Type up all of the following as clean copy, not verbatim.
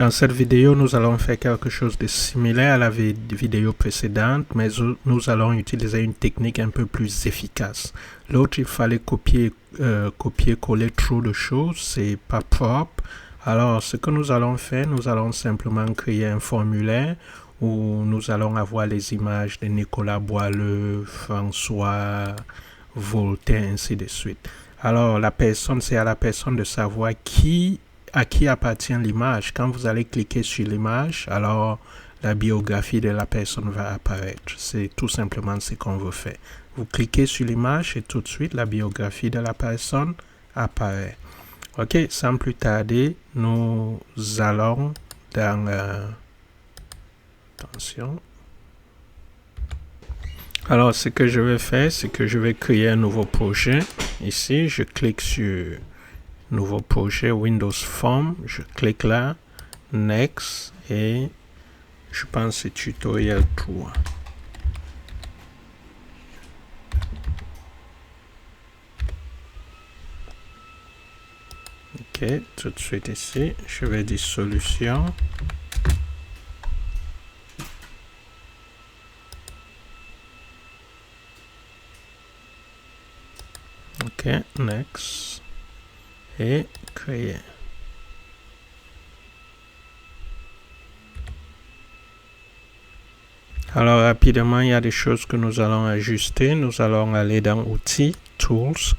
Dans cette vidéo, nous allons faire quelque chose de similaire à la vidéo précédente, mais nous allons utiliser une technique un peu plus efficace. L'autre, il fallait copier-coller trop de choses, c'est pas propre. Alors, ce que nous allons faire, nous allons simplement créer un formulaire où nous allons avoir les images de Nicolas Boileau, François, Voltaire, ainsi de suite. Alors, la personne, c'est à la personne de savoir à qui appartient l'image. Quand vous allez cliquer sur l'image, alors la biographie de la personne va apparaître. C'est tout simplement ce qu'on veut faire. Vous cliquez sur l'image et tout de suite, la biographie de la personne apparaît. Ok, sans plus tarder, nous allons dans... attention. Alors, ce que je vais faire, c'est que je vais créer un nouveau projet. Ici, je clique sur nouveau projet Windows Form, je clique là, Next, et je pense que c'est tutoriel 3. Ok, tout de suite ici, je vais dire solution. Ok, Next, et créer. Alors rapidement, il y a des choses que nous allons ajuster. Nous allons aller dans Outils, Tools.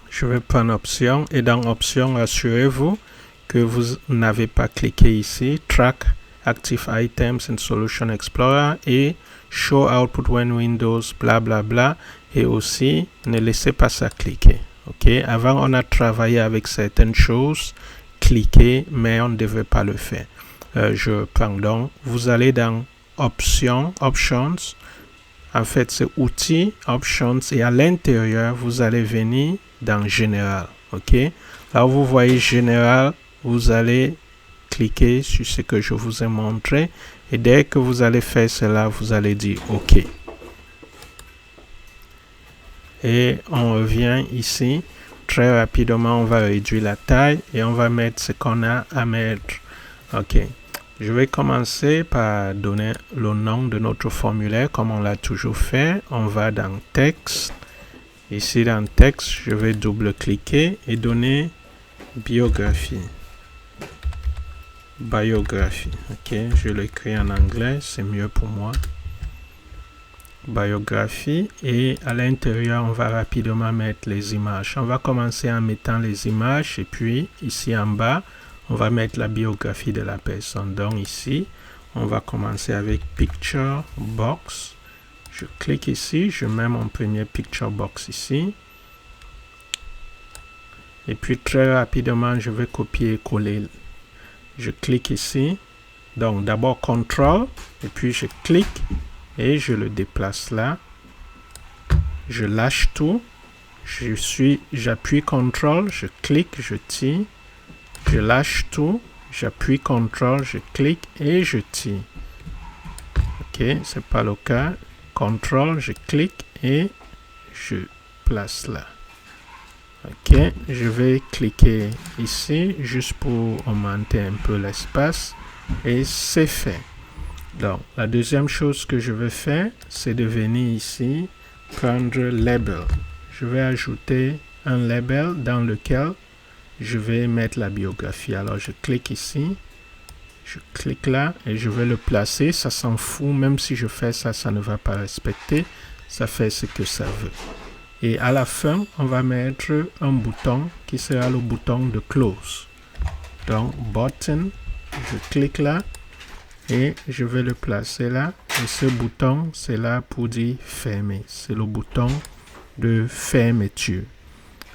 Je vais prendre Options et dans Options, assurez-vous que vous n'avez pas cliqué ici, Track Active Items in Solution Explorer et Show Output when Windows, blablabla. Bla, bla, et aussi, ne laissez pas ça cliquer. Ok, avant, on a travaillé avec certaines choses, cliquer, mais on ne devait pas le faire. Je prends donc, vous allez dans Options, en fait, c'est Outils, Options, et à l'intérieur, vous allez venir dans Général. Ok, là, vous voyez Général, vous allez cliquer sur ce que je vous ai montré, et dès que vous allez faire cela, vous allez dire OK. Et on revient ici. Très rapidement, on va réduire la taille et on va mettre ce qu'on a à mettre. OK. Je vais commencer par donner le nom de notre formulaire comme on l'a toujours fait. On va dans Texte. Ici, dans Texte, je vais double-cliquer et donner Biographie. Biographie. OK. Je l'écris en anglais. C'est mieux pour moi. Biographie, et à l'intérieur on va rapidement mettre les images. On va commencer en mettant les images et puis ici en bas on va mettre la biographie de la personne. Donc ici on va commencer avec Picture Box. Je clique ici, je mets mon premier Picture Box ici et puis très rapidement je vais copier et coller. Je clique ici, donc d'abord CTRL et puis je clique et je le déplace là, je lâche tout, j'appuie CTRL, je clique, je tire, je lâche tout, j'appuie CTRL, je clique et je tire. Ok, c'est pas le cas, CTRL, je clique et je place là. Ok, je vais cliquer ici juste pour augmenter un peu l'espace et c'est fait. Donc, la deuxième chose que je vais faire, c'est de venir ici, prendre Label. Je vais ajouter un label dans lequel je vais mettre la biographie. Alors, je clique ici, je clique là et je vais le placer. Ça s'en fout, même si je fais ça, ça ne va pas respecter. Ça fait ce que ça veut. Et à la fin, on va mettre un bouton qui sera le bouton de Close. Donc, Button, je clique là. Et je vais le placer là. Et ce bouton, c'est là pour dire fermer. C'est le bouton de fermeture.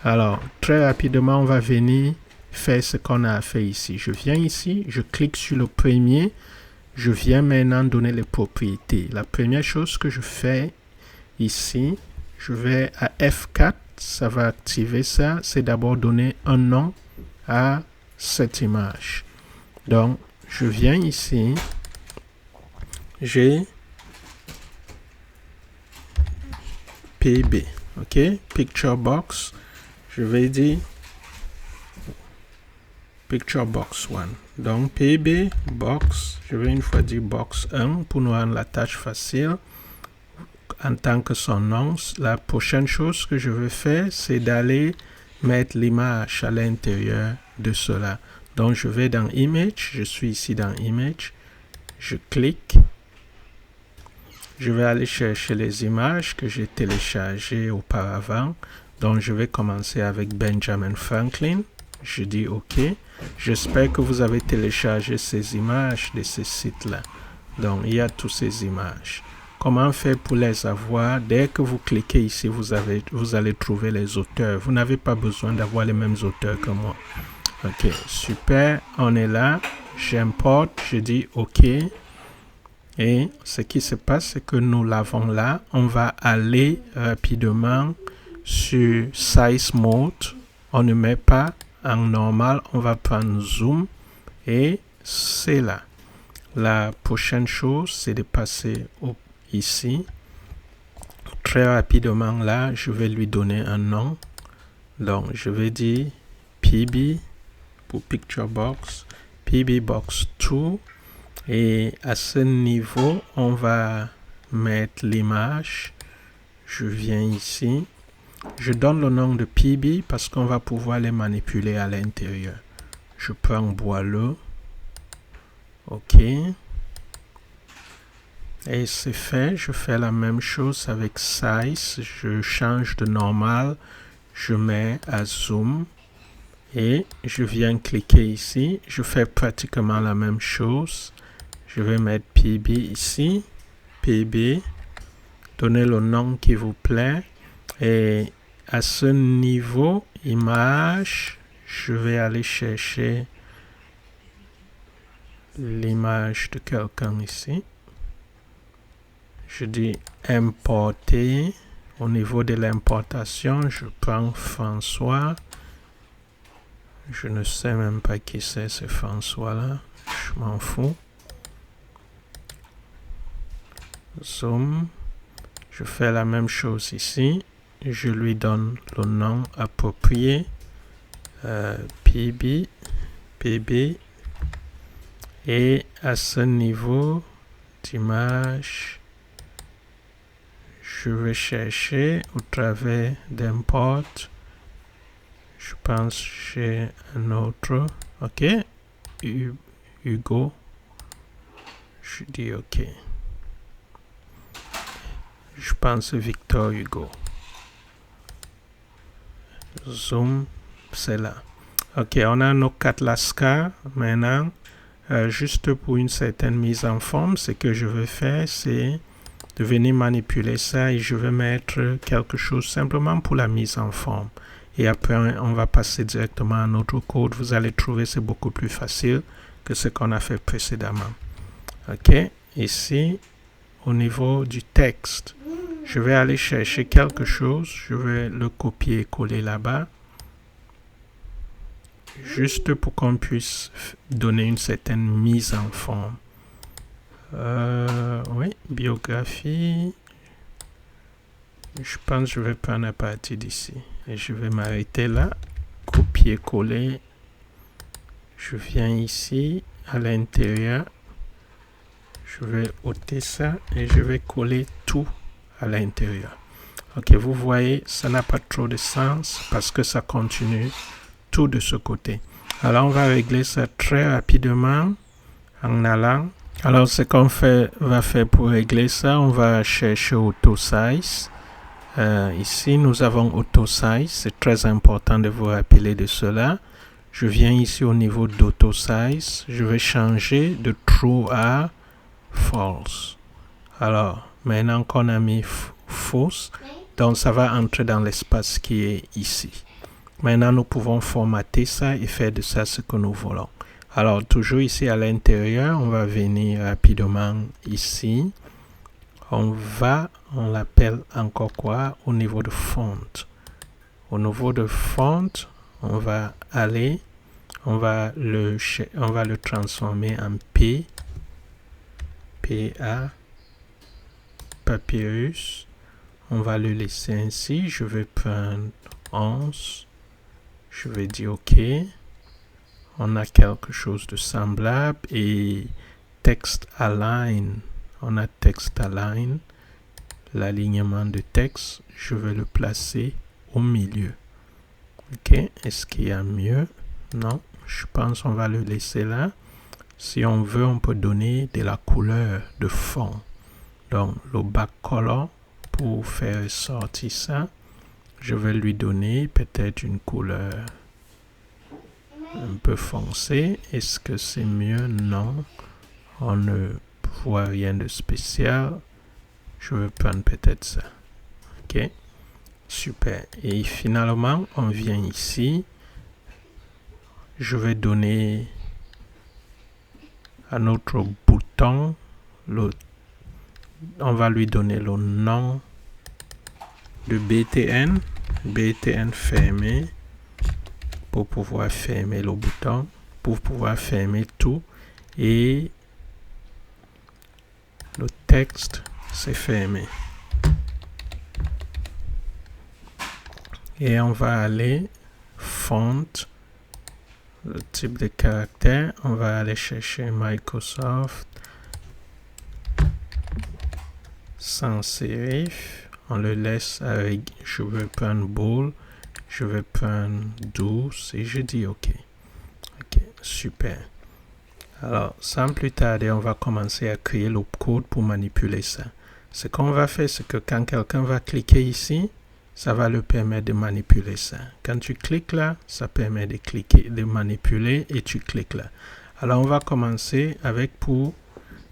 Alors, très rapidement, on va venir faire ce qu'on a fait ici. Je viens ici, je clique sur le premier. Je viens maintenant donner les propriétés. La première chose que je fais ici, je vais à F4. Ça va activer ça. C'est d'abord donner un nom à cette image. Donc, je viens ici. J'ai PB, ok, Picture Box, je vais dire Picture box 1. Donc PB box, je vais une fois dire box 1 pour nous rendre la tâche facile. En tant que son nom, la prochaine chose que je veux faire, c'est d'aller mettre l'image à l'intérieur de cela. Donc je vais dans Image, je suis ici dans Image, je clique, je vais aller chercher les images que j'ai téléchargées auparavant. Donc je vais commencer avec Benjamin Franklin. Je dis OK. J'espère que vous avez téléchargé ces images de ce site-là. Donc, il y a toutes ces images. Comment faire pour les avoir? Dès que vous cliquez ici, vous allez trouver les auteurs. Vous n'avez pas besoin d'avoir les mêmes auteurs que moi. OK, super. On est là. J'importe. Je dis OK. Et ce qui se passe, c'est que nous l'avons là. On va aller rapidement sur Size Mode. On ne met pas en normal, on va prendre zoom et c'est là. La prochaine chose, c'est de passer ici. Très rapidement là, je vais lui donner un nom. Donc, je vais dire PB pour Picture Box, PB Box 2. Et à ce niveau, on va mettre l'image. Je viens ici. Je donne le nom de PB parce qu'on va pouvoir les manipuler à l'intérieur. Je prends boileau. OK. Et c'est fait. Je fais la même chose avec Size. Je change de normal. Je mets à Zoom. Et je viens cliquer ici. Je fais pratiquement la même chose. Je vais mettre PB ici. PB. Donnez le nom qui vous plaît. Et à ce niveau, image, je vais aller chercher l'image de quelqu'un ici. Je dis importer. Au niveau de l'importation, je prends François. Je ne sais même pas qui c'est ce François-là. Je m'en fous. Zoom. Je fais la même chose ici. Je lui donne le nom approprié. PB. Et à ce niveau d'image, je vais chercher au travers d'import. Je pense que j'ai un autre. OK. Hugo. Je dis OK. Je pense Victor Hugo. Zoom, c'est là. OK, on a nos 4 lascars maintenant. Juste pour une certaine mise en forme, ce que je vais faire, c'est de venir manipuler ça et je vais mettre quelque chose simplement pour la mise en forme. Et après, on va passer directement à notre code. Vous allez trouver c'est beaucoup plus facile que ce qu'on a fait précédemment. OK, ici, au niveau du texte, je vais aller chercher quelque chose. Je vais le copier et coller là-bas. Juste pour qu'on puisse donner une certaine mise en forme. Oui, biographie. Je pense que je vais prendre à partir d'ici. Et je vais m'arrêter là. Copier-coller. Je viens ici, à l'intérieur. Je vais ôter ça et je vais coller tout à l'intérieur. Ok, vous voyez, ça n'a pas trop de sens parce que ça continue tout de ce côté. Alors, on va régler ça très rapidement en allant. Alors, ce qu'on va faire pour régler ça, on va chercher Auto Size. Ici, nous avons Auto Size. C'est très important de vous rappeler de cela. Je viens ici au niveau d'Auto Size. Je vais changer de True à False. Alors, maintenant qu'on a mis False, donc ça va entrer dans l'espace qui est ici. Maintenant, nous pouvons formater ça et faire de ça ce que nous voulons. Alors, toujours ici à l'intérieur, on va venir rapidement ici. On l'appelle encore quoi? Au niveau de font. Au niveau de font, on va aller, on va le transformer en P, PA, Papyrus. On va le laisser ainsi. Je vais prendre 11. Je vais dire OK. on a quelque chose de semblable. Et text align, on a text align, l'alignement de texte, je vais le placer au milieu. Ok, est-ce qu'il y a mieux? Non, je pense qu'on va le laisser là. Si on veut, on peut donner de la couleur de fond. Donc, le backcolor, pour faire sortir ça, je vais lui donner peut-être une couleur un peu foncée. Est-ce que c'est mieux? Non, on ne voit rien de spécial. Je vais prendre peut-être ça. Ok, super. Et finalement, on vient ici. Je vais donner à notre bouton, on va lui donner le nom de BTN, BTN fermé, pour pouvoir fermer le bouton, pour pouvoir fermer tout. Et le texte, c'est fermé. Et on va aller font, le type de caractère, on va aller chercher Microsoft sans serif, on le laisse avec, je vais prendre bold, je vais prendre 12 et je dis OK. OK, super. Alors, sans plus tarder, on va commencer à créer le code pour manipuler ça. Ce qu'on va faire, c'est que quand quelqu'un va cliquer ici, ça va le permettre de manipuler ça. Quand tu cliques là, ça permet de cliquer, de manipuler et tu cliques là. Alors, on va commencer avec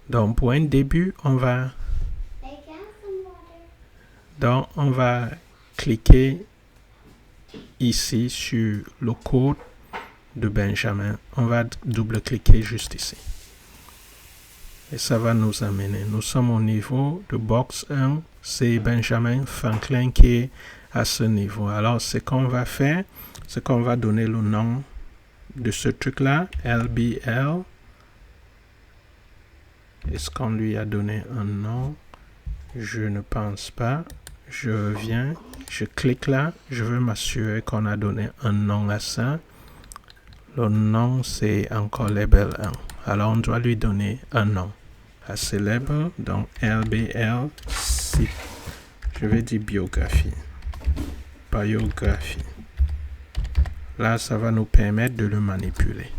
donc pour un début, on va cliquer ici sur le code de Benjamin. On va double-cliquer juste ici. Et ça va nous amener. Nous sommes au niveau de box 1. C'est Benjamin Franklin qui est à ce niveau. Alors, ce qu'on va faire, c'est qu'on va donner le nom de ce truc-là, LBL. Est-ce qu'on lui a donné un nom? Je ne pense pas. Je reviens, je clique là. Je veux m'assurer qu'on a donné un nom à ça. Le nom, c'est encore label 1. Alors, on doit lui donner un nom à ce label. Donc, LBL, je vais dire biographie. Biographie. Là, ça va nous permettre de le manipuler.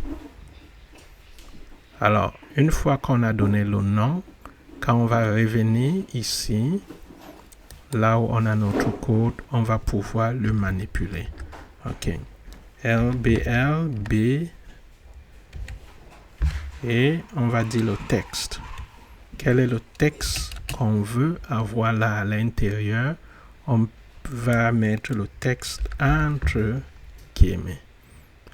Alors, une fois qu'on a donné le nom, quand on va revenir ici, là où on a notre code, on va pouvoir le manipuler. OK. LBL, B, et on va dire le texte. Quel est le texte qu'on veut avoir là à l'intérieur? On va mettre le texte entre guillemets.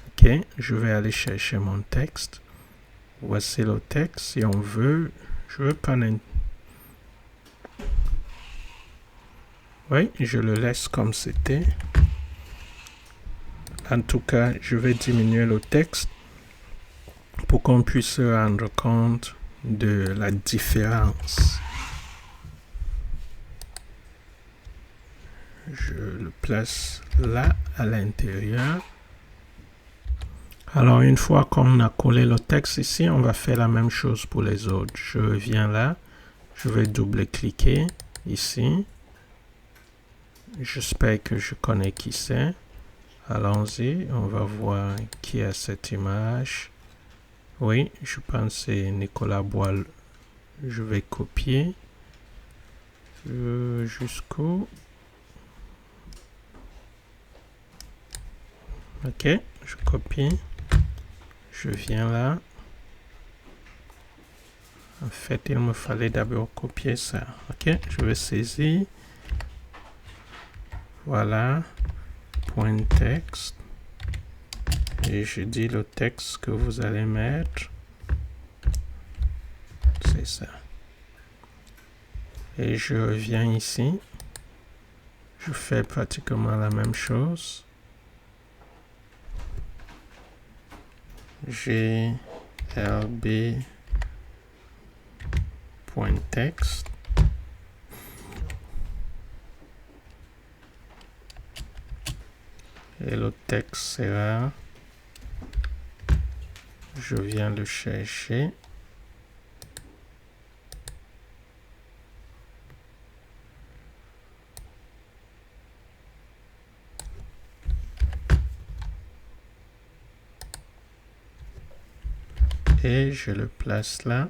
OK, je vais aller chercher mon texte. Voici le texte. Si on veut, je veux prendre un... Oui, je le laisse comme c'était. En tout cas, je vais diminuer le texte pour qu'on puisse se rendre compte de la différence. Je le place là à l'intérieur. Alors, une fois qu'on a collé le texte ici, on va faire la même chose pour les autres. Je reviens là. Je vais double-cliquer ici. J'espère que je connais qui c'est. Allons-y, on va voir qui a cette image. Oui, je pense que c'est Nicolas Boile. Je vais copier jusqu'au... Ok, je copie. Je viens là. En fait, il me fallait d'abord copier ça. Ok, je vais saisir. Voilà. Point texte. Et je dis le texte que vous allez mettre. C'est ça. Et je reviens ici. Je fais pratiquement la même chose. glb.text. Et le texte sera Je viens le chercher. Et je le place là.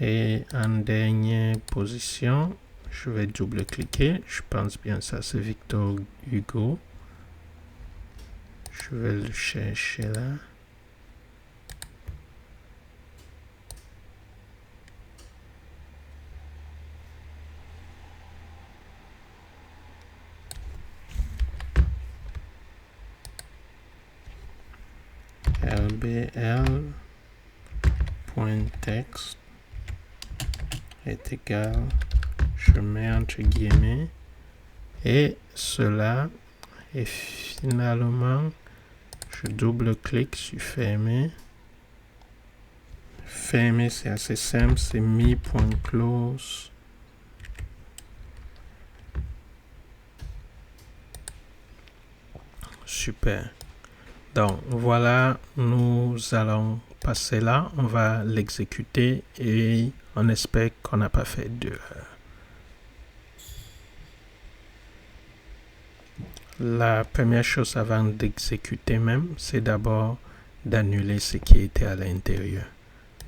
Et en dernière position, je vais double-cliquer. Je pense bien ça, c'est Victor Hugo. Je vais le chercher là. LBL.text est égal, je mets entre guillemets, et cela, et finalement, je double-clique sur fermer. Fermer, c'est assez simple, c'est mi.close. Super. Donc voilà, nous allons passer là, on va l'exécuter et on espère qu'on n'a pas fait d'erreur. La première chose avant d'exécuter même, c'est d'abord d'annuler ce qui était à l'intérieur.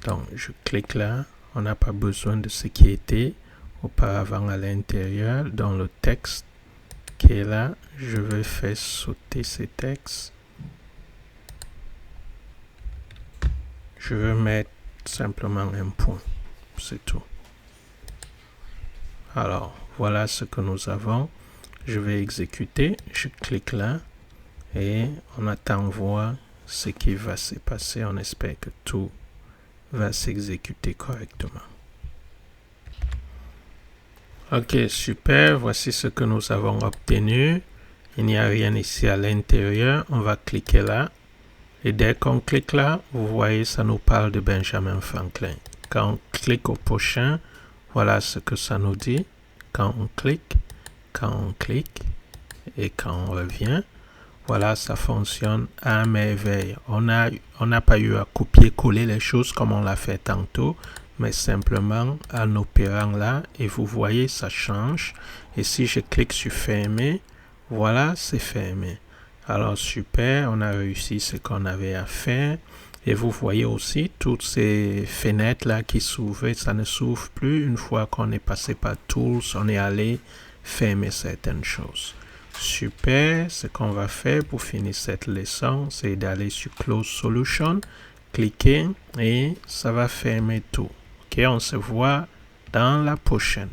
Donc je clique là, on n'a pas besoin de ce qui était auparavant à l'intérieur. Dans le texte qui est là, je vais faire sauter ces textes. Je vais mettre simplement un point, c'est tout. Alors, voilà ce que nous avons. Je vais exécuter, je clique là et on attend voir ce qui va se passer. On espère que tout va s'exécuter correctement. Ok, super, voici ce que nous avons obtenu. Il n'y a rien ici à l'intérieur, on va cliquer là. Et dès qu'on clique là, vous voyez, ça nous parle de Benjamin Franklin. Quand on clique au prochain, voilà ce que ça nous dit. Quand on clique et quand on revient, voilà, ça fonctionne à merveille. On n'a pas eu à copier-coller les choses comme on l'a fait tantôt, mais simplement en opérant là, et vous voyez, ça change. Et si je clique sur fermer, voilà, c'est fermé. Alors super, on a réussi ce qu'on avait à faire. Et vous voyez aussi toutes ces fenêtres là qui s'ouvrent, ça ne s'ouvre plus une fois qu'on est passé par Tools, on est allé fermer certaines choses. Super, ce qu'on va faire pour finir cette leçon, c'est d'aller sur Close Solution, cliquer et ça va fermer tout. Ok, on se voit dans la prochaine.